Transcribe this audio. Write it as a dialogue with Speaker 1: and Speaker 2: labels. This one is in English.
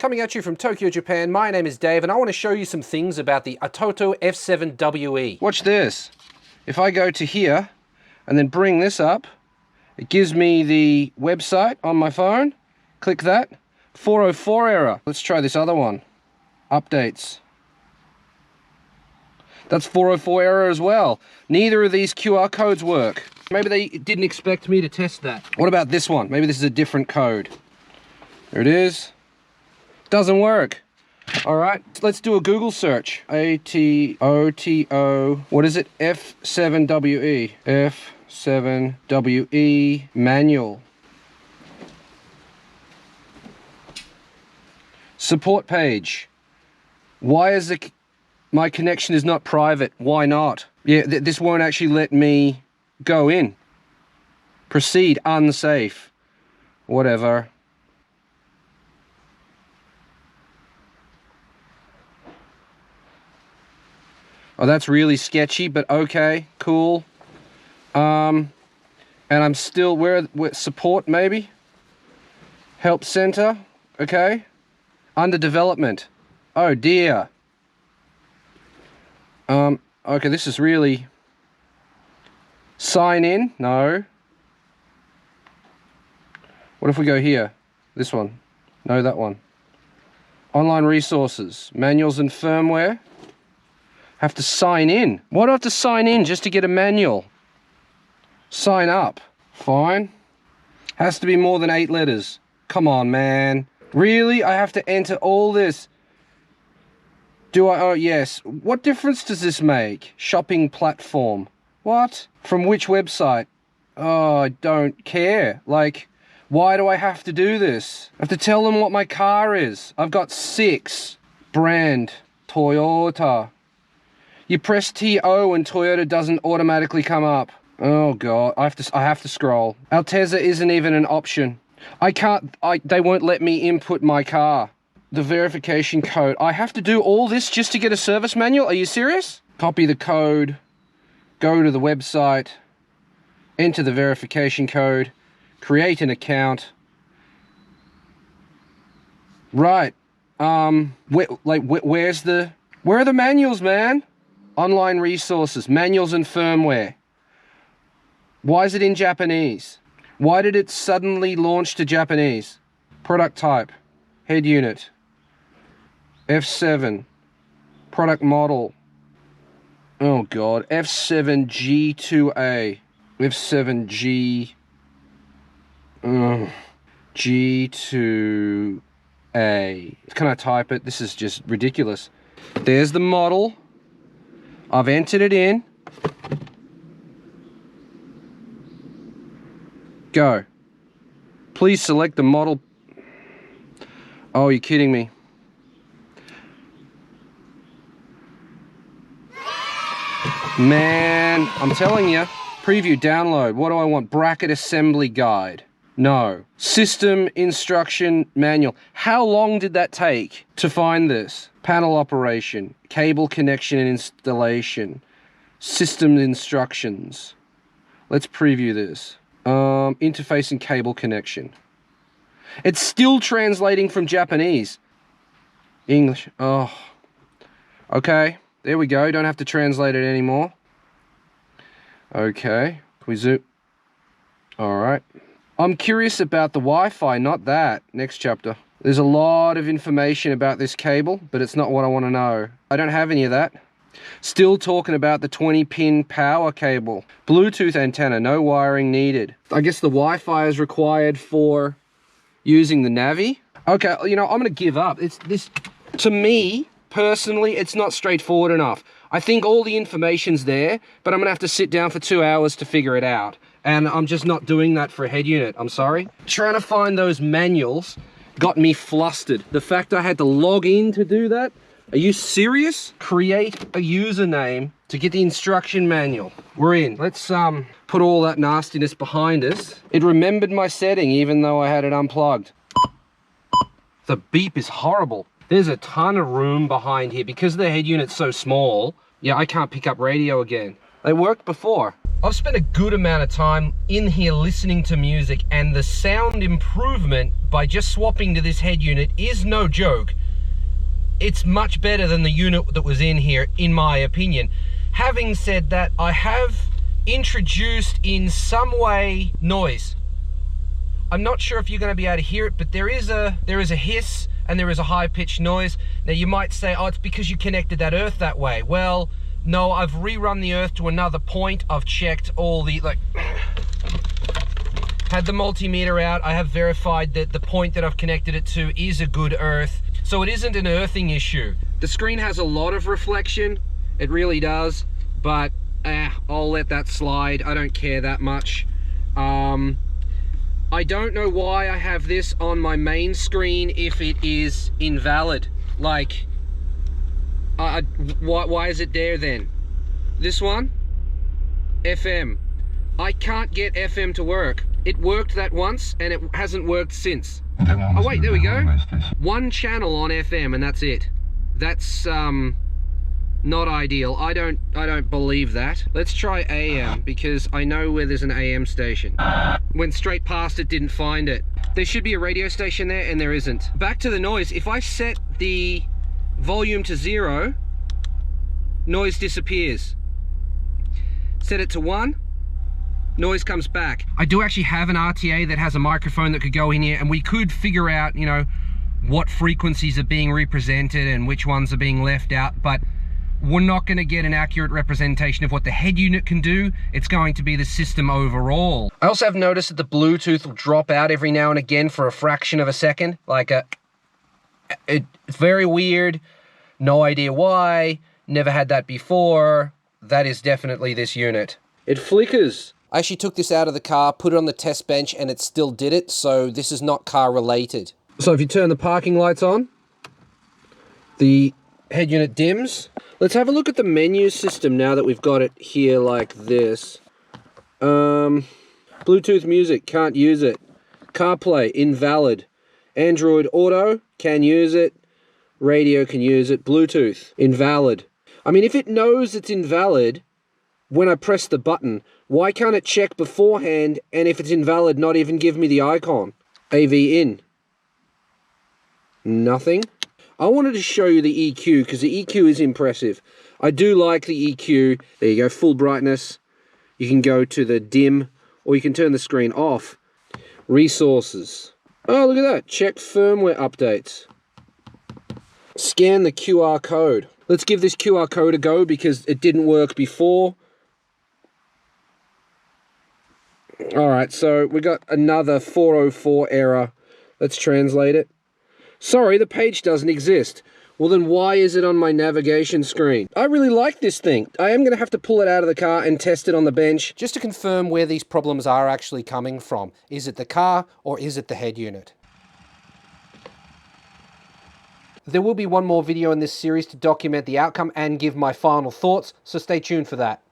Speaker 1: Coming at you from Tokyo, Japan, my name is Dave and I want to show you some things about the ATOTO F7WE.
Speaker 2: Watch this. If I go to here and then bring this up, it gives me the website on my phone. Click that. 404 error. Let's try this other one. Updates. That's 404 error as well. Neither of these QR codes work. Maybe they didn't expect me to test that. What about this one? Maybe this is a different code. There it is. Doesn't work. All right, let's do a Google search. ATOTO, what is it? F7WE. F7WE manual. Support page. Why is my connection is not private? Why not? Yeah, this won't actually let me go in. Proceed, unsafe. Whatever. Oh, that's really sketchy, but okay, cool. And I'm still, where support maybe? Help center, okay. Under development. Oh dear. Okay, this is really... Sign in? No. What if we go here? This one. No, that one. Online resources. Manuals and firmware. Have to sign in. Why do I have to sign in just to get a manual? Sign up. Fine. Has to be more than 8 letters. Come on, man. Really? I have to enter all this. Do I? Oh, yes. What difference does this make? Shopping platform. What? From which website? Oh, I don't care. Like, why do I have to do this? I have to tell them what my car is. I've got 6. Brand. Toyota. You press TO and Toyota doesn't automatically come up. Oh god, I have to scroll. Altezza isn't even an option. They won't let me input my car. The verification code. I have to do all this just to get a service manual? Are you serious? Copy the code, go to the website, enter the verification code, create an account. Right. Where are the manuals, man? Online resources, manuals and firmware. Why is it in Japanese? Why did it suddenly launch to Japanese? Product type, head unit, F7, product model. Oh god, F7G2A, F7G, G2A. Can I type it? This is just ridiculous. There's the model. I've entered it in. Go. Please select the model. Oh, you're kidding me. Man, I'm telling you. Preview, download. What do I want? Bracket assembly guide. No. System instruction manual. How long did that take to find this? Panel operation, cable connection and installation, system instructions. Let's preview this. Interface and cable connection. It's still translating from Japanese. English. Oh. Okay, there we go. Don't have to translate it anymore. Okay, can we zoom? All right. I'm curious about the Wi-Fi, not that. Next chapter. There's a lot of information about this cable, but it's not what I want to know. I don't have any of that. Still talking about the 20-pin power cable. Bluetooth antenna, no wiring needed. I guess the Wi-Fi is required for using the Navi. Okay, you know, I'm going to give up. To me, personally, it's not straightforward enough. I think all the information's there, but I'm going to have to sit down for 2 hours to figure it out. And I'm just not doing that for a head unit, I'm sorry. Trying to find those manuals got me flustered. The fact I had to log in to do that? Are you serious? Create a username to get the instruction manual. We're in. Let's put all that nastiness behind us. It remembered my setting even though I had it unplugged. The beep is horrible. There's a ton of room behind here because the head unit's so small. Yeah, I can't pick up radio again. They worked before.
Speaker 1: I've spent a good amount of time in here listening to music, and the sound improvement by just swapping to this head unit is no joke. It's much better than the unit that was in here, in my opinion. Having said that, I have introduced in some way noise. I'm not sure if you're going to be able to hear it, but there is a hiss and there is a high-pitched noise. Now you might say, oh, it's because you connected that earth that way. Well, no, I've rerun the earth to another point. I've checked all the, had the multimeter out. I have verified that the point that I've connected it to is a good earth. So it isn't an earthing issue. The screen has a lot of reflection. It really does, but I'll let that slide. I don't care that much. I don't know why I have this on my main screen if it is invalid. Like, why is it there then? This one, FM. I can't get FM to work. It worked that once and it hasn't worked since. Oh wait, there we go. One channel on FM and that's it. That's not ideal. I don't believe that. Let's try AM, because I know where there's an AM station. Went straight past it, didn't find it. There should be a radio station there and there isn't. Back to the noise. If I set the volume to 0, noise disappears. Set it to 1, noise comes back. I do actually have an RTA that has a microphone that could go in here, and we could figure out, you know, what frequencies are being represented and which ones are being left out, but we're not going to get an accurate representation of what the head unit can do. It's going to be the system overall. I also have noticed that the Bluetooth will drop out every now and again for a fraction of a second. It's very weird. No idea why. Never had that before. That is definitely this unit. It flickers. I actually took this out of the car, put it on the test bench, and it still did it, so this is not car related. So if you turn the parking lights on, the head unit dims. Let's have a look at the menu system now that we've got it here like this. Bluetooth music, can't use it. CarPlay, invalid. Android Auto, can use it. Radio can use it. Bluetooth, invalid. I mean, if it knows it's invalid when I press the button, why can't it check beforehand, and if it's invalid, not even give me the icon? AV in. Nothing. I wanted to show you the EQ, because the EQ is impressive. I do like the EQ. There you go, full brightness. You can go to the dim, or you can turn the screen off. Resources. Oh, look at that. Check firmware updates. Scan the QR code. Let's give this QR code a go, because it didn't work before. Alright, so we got another 404 error. Let's translate it. Sorry, the page doesn't exist. Well, then why is it on my navigation screen? I really like this thing. I am going to have to pull it out of the car and test it on the bench, just to confirm where these problems are actually coming from. Is it the car or is it the head unit? There will be one more video in this series to document the outcome and give my final thoughts, so stay tuned for that.